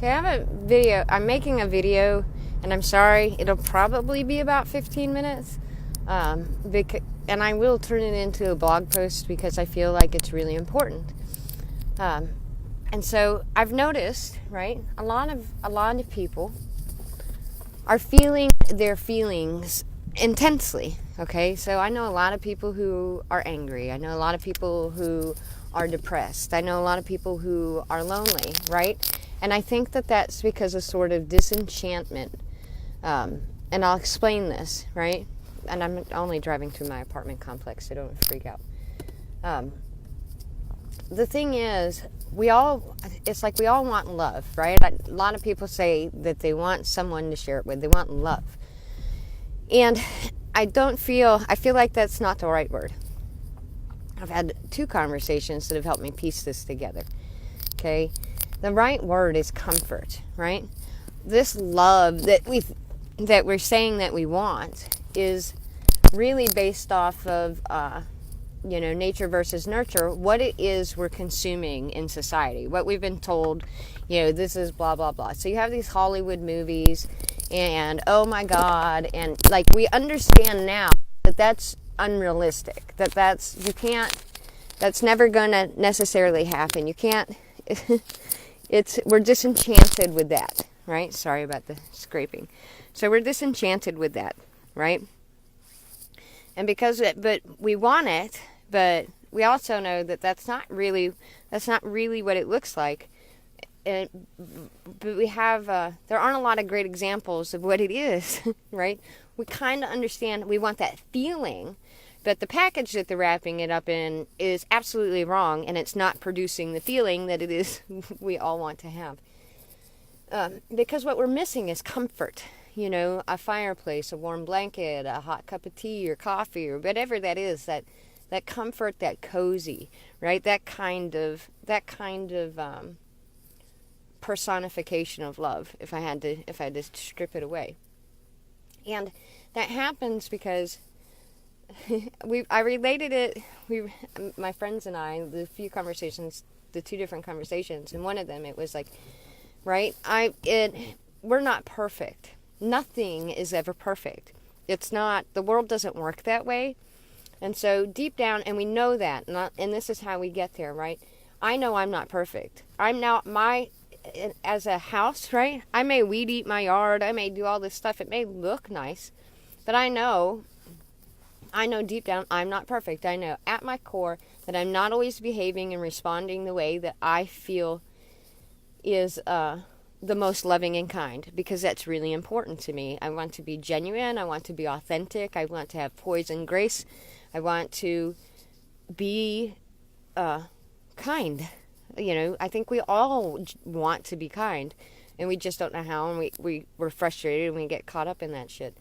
Okay, I have a video. I'm making a video, and I'm sorry, it'll probably be about 15 minutes. And I will turn it into a blog post because I feel like it's really important. And so I've noticed, right, a lot of people are feeling their feelings intensely. Okay, so I know a lot of people who are angry. I know a lot of people who are depressed. I know a lot of people who are lonely, right? And I think that that's because of sort of disenchantment. And I'll explain this, right? And I'm only driving through my apartment complex, so don't freak out. The thing is, it's like we all want love, right? A lot of people say that they want someone to share it with. They want love. And I feel like that's not the right word. I've had 2 conversations that have helped me piece this together. Okay? The right word is comfort, right? This love that we're saying that we want is really based off of nature versus nurture, what it is we're consuming in society, what we've been told, this is blah blah blah. So you have these Hollywood movies, and oh my god, and like we understand now that that's unrealistic, that's never gonna necessarily happen. You can't we're disenchanted with that, right? Sorry about the scraping. So we're disenchanted with that, right? And but we want it, but we also know that that's not really what it looks like. But we have, there aren't a lot of great examples of what it is, right? We kind of understand, we want that feeling, but the package that they're wrapping it up in is absolutely wrong, and it's not producing the feeling that it is we all want to have. Because what we're missing is comfort. A fireplace, a warm blanket, a hot cup of tea or coffee or whatever that is, that comfort, that cozy, right? That kind of personification of love, if I had to strip it away. And that happens because I related it, my friends and I, the 2 different conversations, and one of them, it was like, right, we're not perfect. Nothing is ever perfect. It's not, the world doesn't work that way. And so deep down, and we know that, and this is how we get there, right? I know I'm not perfect. As a house, right? I may weed eat my yard. I may do all this stuff. It may look nice, but I know deep down I'm not perfect. I know at my core that I'm not always behaving and responding the way that I feel is, the most loving and kind, because that's really important to me. I want to be genuine. I want to be authentic. I want to have poise and grace. I want to be kind. I think we all want to be kind, and we just don't know how, and we're frustrated, and we get caught up in that shit.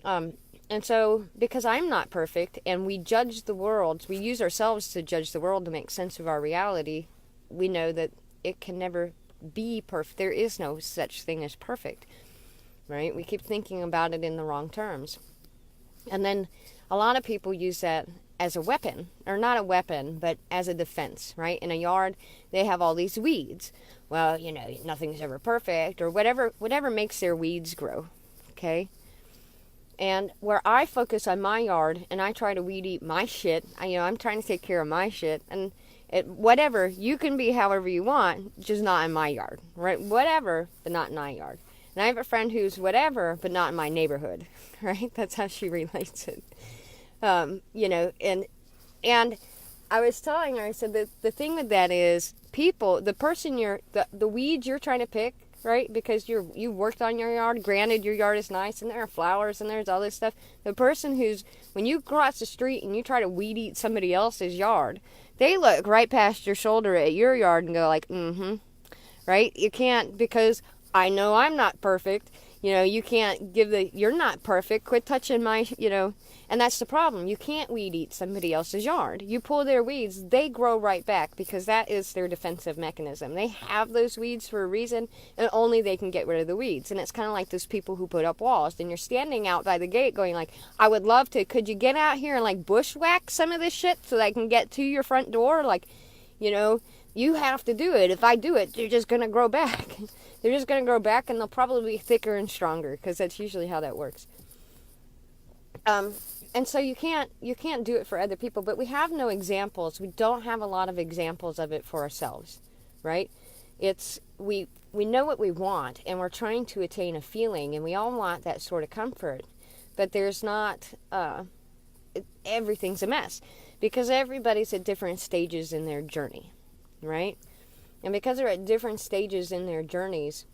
And so, because I'm not perfect, and we judge the world, we use ourselves to judge the world to make sense of our reality, we know that it can never be perfect. There is no such thing as perfect, right? We keep thinking about it in the wrong terms. And then a lot of people use that as a weapon, or not a weapon, but as a defense, right? In a yard, they have all these weeds. Well, nothing's ever perfect, or whatever makes their weeds grow, okay? And where I focus on my yard, and I try to weed eat my shit, I'm trying to take care of my shit, and whatever, you can be however you want, just not in my yard, right? Whatever, but not in my yard. And I have a friend who's whatever, but not in my neighborhood, right? That's how she relates it. And I was telling her, I said that the thing with that is the weeds you're trying to pick, right? Because you worked on your yard. Granted, your yard is nice, and there are flowers, and there's all this stuff. The person when you cross the street and you try to weed eat somebody else's yard, they look right past your shoulder at your yard and go like, right? You can't, because I know I'm not perfect. You can't you're not perfect. Quit touching my, and that's the problem. You can't weed eat somebody else's yard. You pull their weeds, they grow right back, because that is their defensive mechanism. They have those weeds for a reason, and only they can get rid of the weeds. And it's kind of like those people who put up walls, and you're standing out by the gate going like, I would love to, could you get out here and like bushwhack some of this shit so that I can get to your front door? Like, You have to do it. If I do it, they're just going to grow back. They're just going to grow back, and they'll probably be thicker and stronger, because that's usually how that works. And so you can't do it for other people, but we have no examples. We don't have a lot of examples of it for ourselves, right? It's we know what we want, and we're trying to attain a feeling, and we all want that sort of comfort, but there's not. Everything's a mess because everybody's at different stages in their journey, right? And because they're at different stages in their journeys,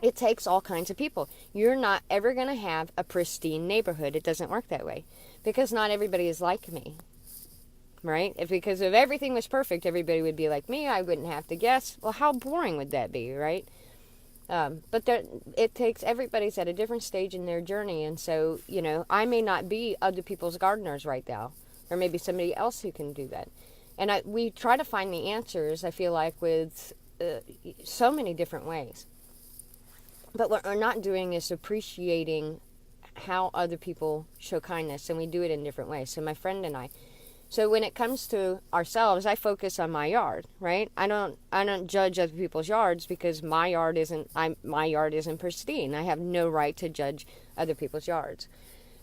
it takes all kinds of people. You're not ever going to have a pristine neighborhood. It doesn't work that way because not everybody is like me, right? Because if everything was perfect, everybody would be like me. I wouldn't have to guess. Well, how boring would that be, right? But it takes, everybody's at a different stage in their journey. And so, I may not be other people's gardeners right now, or maybe somebody else who can do that. And we try to find the answers, I feel like, with so many different ways. But what we're not doing is appreciating how other people show kindness, and we do it in different ways. So my friend and I, so when it comes to ourselves, I focus on my yard, right? I don't judge other people's yards because my yard isn't pristine. I have no right to judge other people's yards.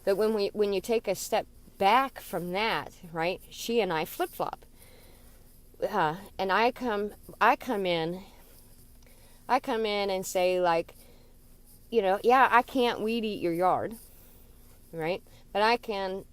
But when you take a step back from that, right? She and I flip-flop. And I come in and say, like, yeah, I can't weed eat your yard, right? But I can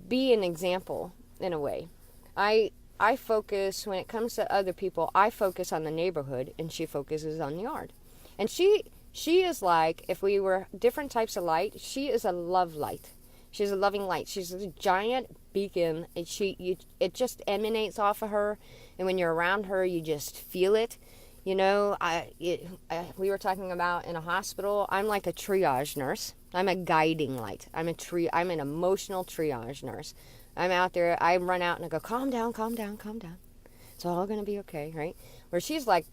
be an example in a way. I focus, when it comes to other people, I focus on the neighborhood, and she focuses on the yard. And she is like, if we were different types of light, she is a love light. She's a loving light. She's a giant beacon, and it just emanates off of her. And when you're around her, you just feel it. We were talking about in a hospital, I'm like a triage nurse. I'm a guiding light. I'm an emotional triage nurse. I'm out there, I run out and I go, calm down, calm down, calm down. It's all going to be okay, right? Where she's like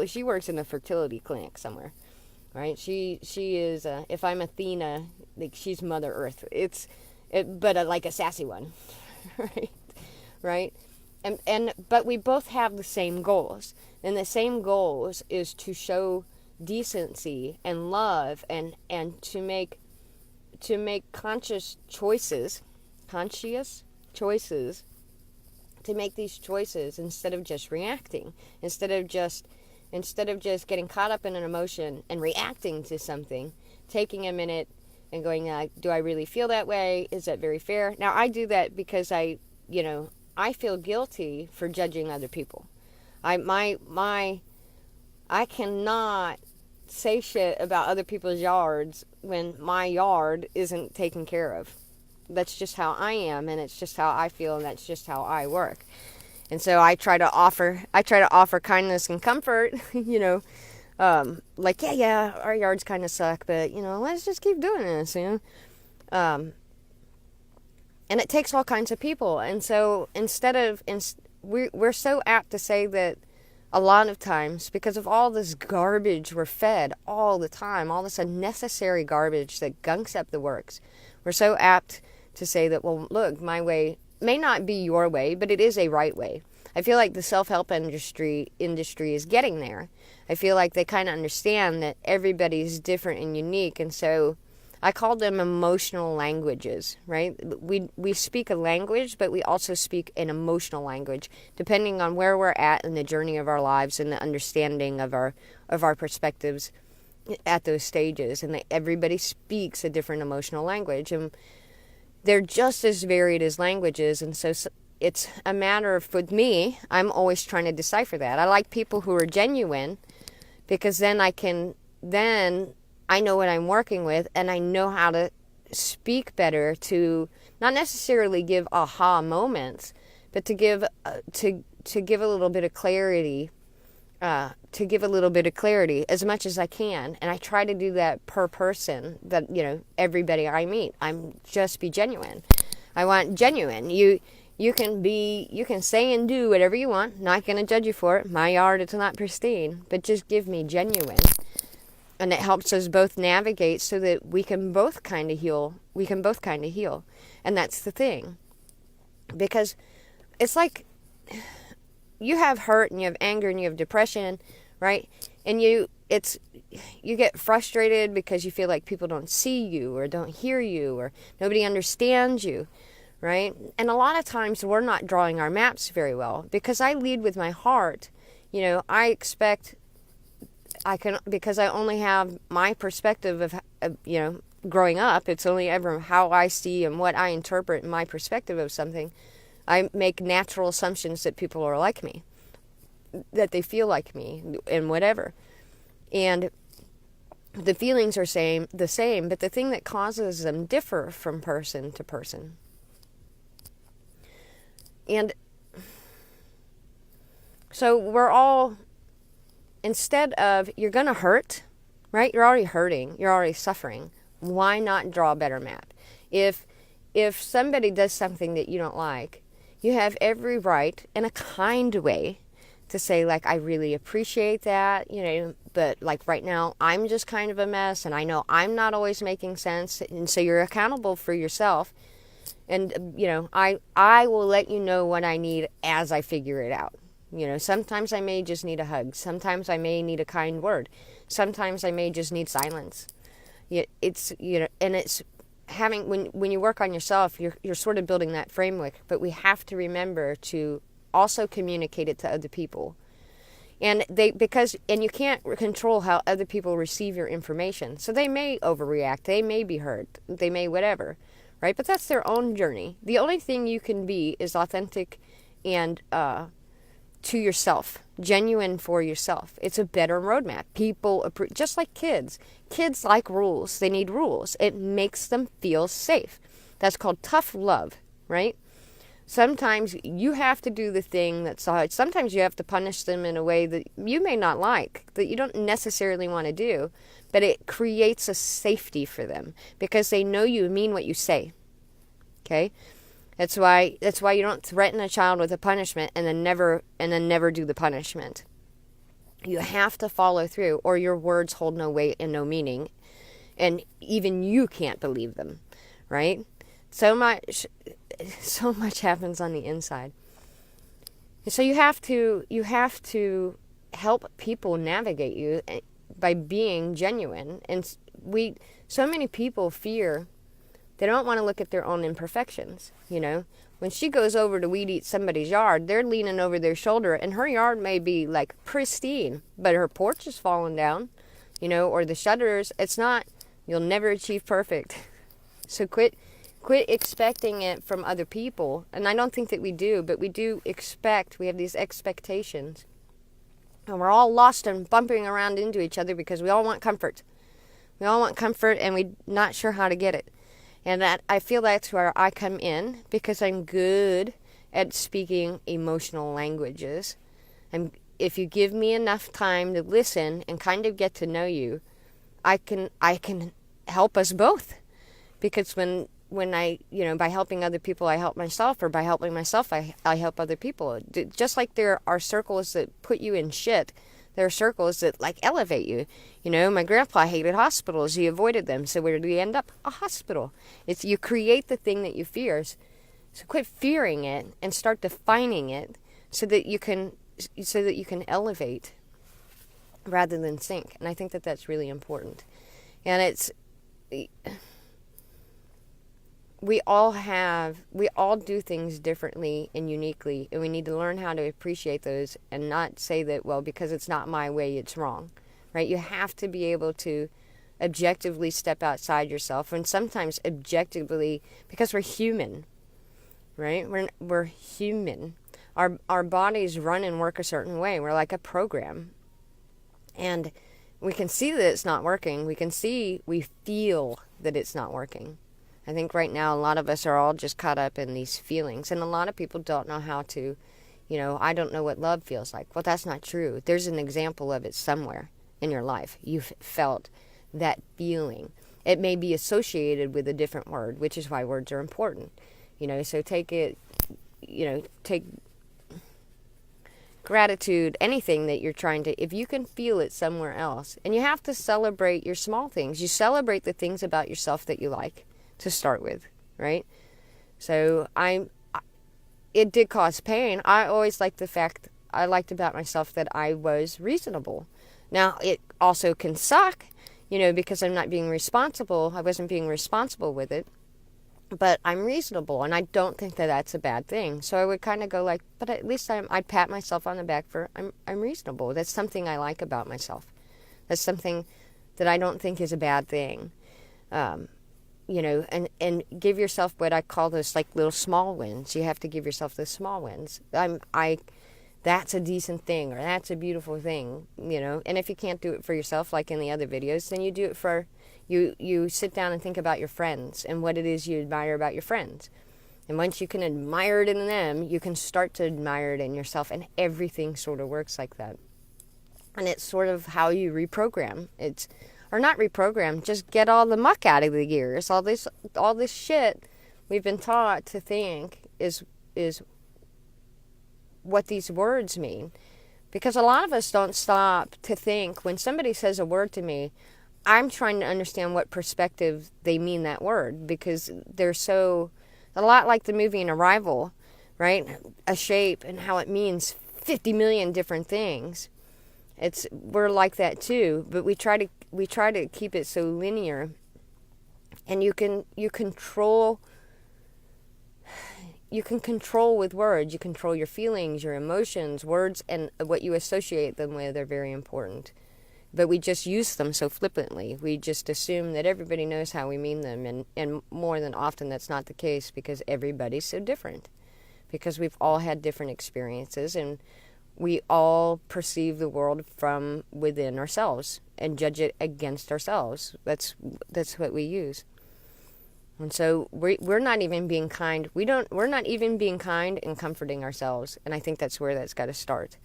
she works in the fertility clinic somewhere, right? She is, if I'm Athena, like she's Mother Earth. But like a sassy one, right? But we both have the same goals. And the same goals is to show decency and love and to make conscious choices, to make these choices instead of just reacting, instead of just getting caught up in an emotion and reacting to something, taking a minute and going, do I really feel that way? Is that very fair? Now, I do that because I feel guilty for judging other people. I cannot say shit about other people's yards when my yard isn't taken care of. That's just how I am, and it's just how I feel, and that's just how I work. And so I try to offer kindness and comfort, like, yeah, our yards kind of suck, but, let's just keep doing this, And it takes all kinds of people. And so we're so apt to say that a lot of times, because of all this garbage we're fed all the time, all this unnecessary garbage that gunks up the works, we're so apt to say that, well, look, my way may not be your way, but it is a right way. I feel like the self-help industry is getting there. I feel like they kind of understand that everybody's different and unique, and so I call them emotional languages, right? We speak a language, but we also speak an emotional language, depending on where we're at in the journey of our lives and the understanding of our perspectives at those stages. And everybody speaks a different emotional language, and they're just as varied as languages. And so it's a matter of, with me, I'm always trying to decipher that. I like people who are genuine, because then I know what I'm working with, and I know how to speak better, to not necessarily give aha moments, but to give a little bit of clarity, as much as I can. And I try to do that per person, that, everybody I meet. I'm just be genuine. I want genuine. You can say and do whatever you want. Not going to judge you for it. My yard is not pristine, but just give me genuine. And it helps us both navigate so that we can both kind of heal. And that's the thing. Because it's like you have hurt and you have anger and you have depression, right? And you get frustrated because you feel like people don't see you or don't hear you or nobody understands you, right? And a lot of times we're not drawing our maps very well. Because I lead with my heart, I expect because I only have my perspective of growing up. It's only ever how I see and what I interpret in my perspective of something. I make natural assumptions that people are like me, that they feel like me, and whatever. And the feelings are the same, but the thing that causes them differ from person to person. And so we're all, instead of, you're going to hurt, right? You're already hurting. You're already suffering. Why not draw a better map? If somebody does something that you don't like, you have every right, in a kind way, to say, like, I really appreciate that, but, like, right now, I'm just kind of a mess, and I know I'm not always making sense, and so you're accountable for yourself. And, I will let you know what I need as I figure it out. Sometimes I may just need a hug. Sometimes I may need a kind word. Sometimes I may just need silence. It's, and it's having, when you work on yourself, you're sort of building that framework, but we have to remember to also communicate it to other people. And you can't control how other people receive your information. So they may overreact. They may be hurt. They may whatever, right? But that's their own journey. The only thing you can be is authentic and to yourself, genuine for yourself. It's a better roadmap. People, just like kids. Kids like rules. They need rules. It makes them feel safe. That's called tough love, right? Sometimes you have to do the thing that's hard. Sometimes you have to punish them in a way that you may not like, that you don't necessarily want to do, but it creates a safety for them because they know you mean what you say. Okay? That's why you don't threaten a child with a punishment and then never do the punishment. You have to follow through, or your words hold no weight and no meaning, and even you can't believe them, right? So much happens on the inside. So you have to help people navigate you by being genuine. And so many people fear. They don't want to look at their own imperfections, When she goes over to weed eat somebody's yard, they're leaning over their shoulder, and her yard may be, like, pristine, but her porch is falling down, or the shutters. It's not, you'll never achieve perfect. So quit expecting it from other people. And I don't think that we do, but we have these expectations. And we're all lost and bumping around into each other because we all want comfort. We all want comfort, and we're not sure how to get it. And that I feel that's where I come in, because I'm good at speaking emotional languages. And if you give me enough time to listen and kind of get to know you, I can help us both. Because when I, by helping other people, I help myself, or by helping myself, I help other people. Just like there are circles that put you in shit, there are circles that, like, elevate you. My grandpa hated hospitals. He avoided them. So where did he end up? A hospital. It's, you create the thing that you fear. So quit fearing it and start defining it so that you can elevate rather than sink. And I think that that's really important. And we all do things differently and uniquely, and we need to learn how to appreciate those and not say that, well, because it's not my way, it's wrong, right? You have to be able to objectively step outside yourself, and sometimes objectively, because we're human, right? We're human. Our bodies run and work a certain way. We're like a program, and we can see that it's not working. We feel that it's not working. I think right now a lot of us are all just caught up in these feelings. And a lot of people don't know how to, I don't know what love feels like. Well, that's not true. There's an example of it somewhere in your life. You've felt that feeling. It may be associated with a different word, which is why words are important. So take gratitude, anything that you're trying to, if you can feel it somewhere else. And you have to celebrate your small things. You celebrate the things about yourself that you like. To start with, right? So it did cause pain. I always liked the fact I liked about myself that I was reasonable. Now, it also can suck, because I'm not being responsible. I wasn't being responsible with it. But I'm reasonable, and I don't think that that's a bad thing. So I would kind of go like, but at least I'd pat myself on the back for I'm reasonable. That's something I like about myself. That's something that I don't think is a bad thing. And give yourself what I call those like little small wins. You have to give yourself those small wins. That's a decent thing, or that's a beautiful thing, And if you can't do it for yourself, like in the other videos, then you do it for you sit down and think about your friends and what it is you admire about your friends. And once you can admire it in them, you can start to admire it in yourself, and everything sort of works like that. And it's sort of how you reprogram. Or not reprogram, just get all the muck out of the gears. All this shit we've been taught to think is what these words mean. Because a lot of us don't stop to think. When somebody says a word to me, I'm trying to understand what perspective they mean that word, because they're so, a lot like the movie in Arrival, right? A shape and how it means 50 million different things. We're like that too, but we try to keep it so linear. And you can control with words. You control your feelings, your emotions. Words and what you associate them with are very important. But we just use them so flippantly. We just assume that everybody knows how we mean them. And more than often, that's not the case, because everybody's so different. Because we've all had different experiences, and we all perceive the world from within ourselves and judge it against ourselves. That's what we use. And so we're not even being kind. We're not even being kind and comforting ourselves. And I think that's where that's got to start.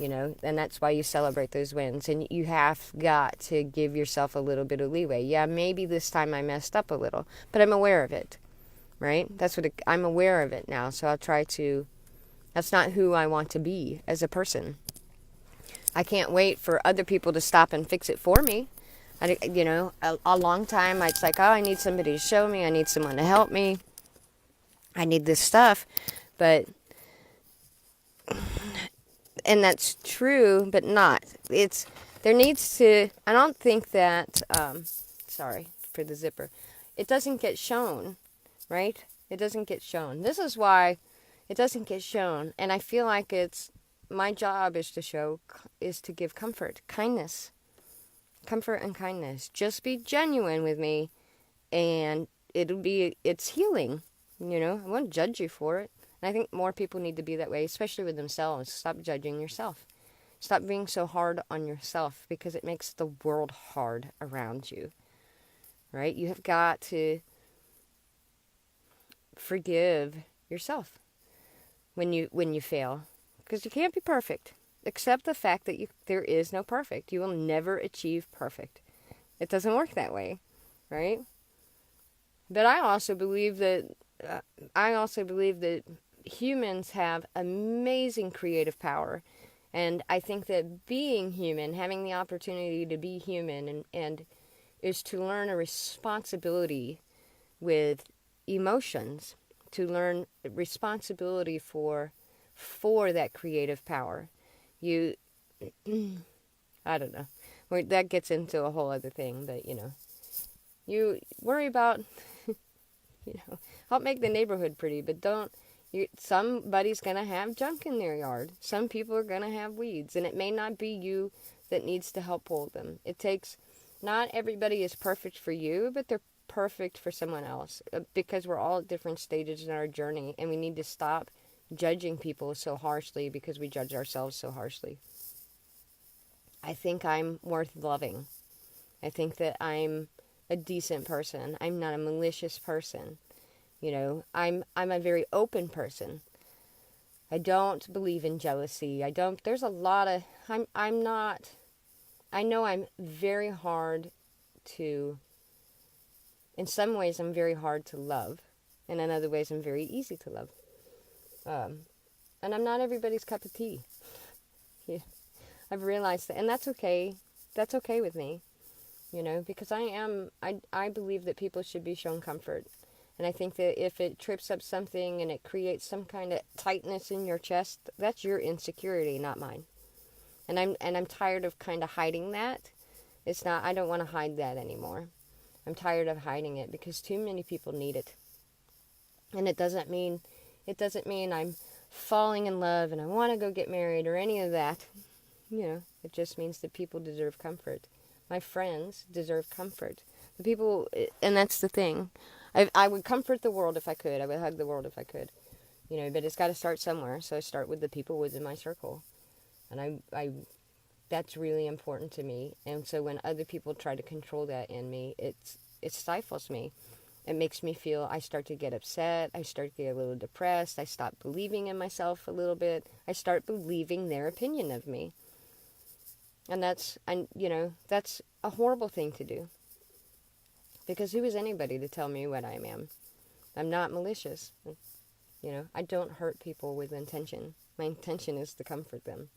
And that's why you celebrate those wins. And you have got to give yourself a little bit of leeway. Yeah, maybe this time I messed up a little, but I'm aware of it, right? I'm aware of it now. So I'll try to, that's not who I want to be as a person. I can't wait for other people to stop and fix it for me. A long time, it's like, oh, I need somebody to show me. I need someone to help me. I need this stuff. And that's true, but not. I don't think that, sorry for the zipper. It doesn't get shown, right? It doesn't get shown. This is why it doesn't get shown. And I feel like my job is to give comfort, kindness. Comfort and kindness. Just be genuine with me, and it's healing. I won't judge you for it. And I think more people need to be that way, especially with themselves. Stop judging yourself. Stop being so hard on yourself, because it makes the world hard around you. Right? You have got to forgive yourself when you fail, because you can't be perfect. Accept the fact that there is no perfect. You will never achieve perfect. It doesn't work that way, right? But I also believe that humans have amazing creative power, and I think that being human, having the opportunity to be human, and is to learn a responsibility with emotions, to learn responsibility for that creative power. I don't know. That gets into a whole other thing, but you worry about, help make the neighborhood pretty, but somebody's going to have junk in their yard. Some people are going to have weeds, and it may not be you that needs to help pull them. Not everybody is perfect for you, but they're perfect for someone else, because we're all at different stages in our journey, and we need to stop judging people so harshly because we judge ourselves so harshly. I think I'm worth loving. I think that I'm a decent person. I'm not a malicious person. I'm a very open person. I don't believe in jealousy. There's a lot of, I know I'm very hard to, in some ways I'm very hard to love, and in other ways I'm very easy to love. And I'm not everybody's cup of tea. Yeah. I've realized that, and that's okay. That's okay with me, because I believe that people should be shown comfort, And I think that if it trips up something and it creates some kind of tightness in your chest, that's your insecurity, not mine. And I'm tired of kind of hiding that. It's not, I don't want to hide that anymore. I'm tired of hiding it because too many people need it. And it doesn't mean I'm falling in love and I want to go get married or any of that. It just means that people deserve comfort. My friends deserve comfort. The people, and that's the thing. I would comfort the world if I could. I would hug the world if I could. But it's got to start somewhere. So I start with the people within my circle. And I that's really important to me. And so when other people try to control that in me, it stifles me. It makes me feel, I start to get upset. I start to get a little depressed. I stop believing in myself a little bit. I start believing their opinion of me. And that's a horrible thing to do. Because who is anybody to tell me what I am? I'm not malicious. I don't hurt people with intention. My intention is to comfort them.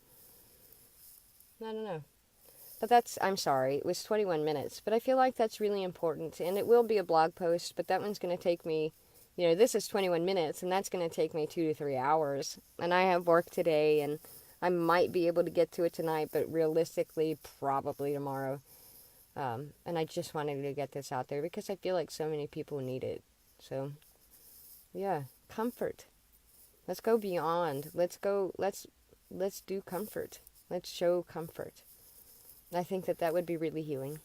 I don't know. But I'm sorry, it was 21 minutes. But I feel like that's really important. And it will be a blog post, but that one's going to take me, this is 21 minutes, and that's going to take me 2 to 3 hours. And I have work today, and I might be able to get to it tonight, but realistically, probably tomorrow. And I just wanted to get this out there because I feel like so many people need it. So, yeah, comfort. Let's go beyond. Let's do comfort. Let's show comfort. I think that would be really healing.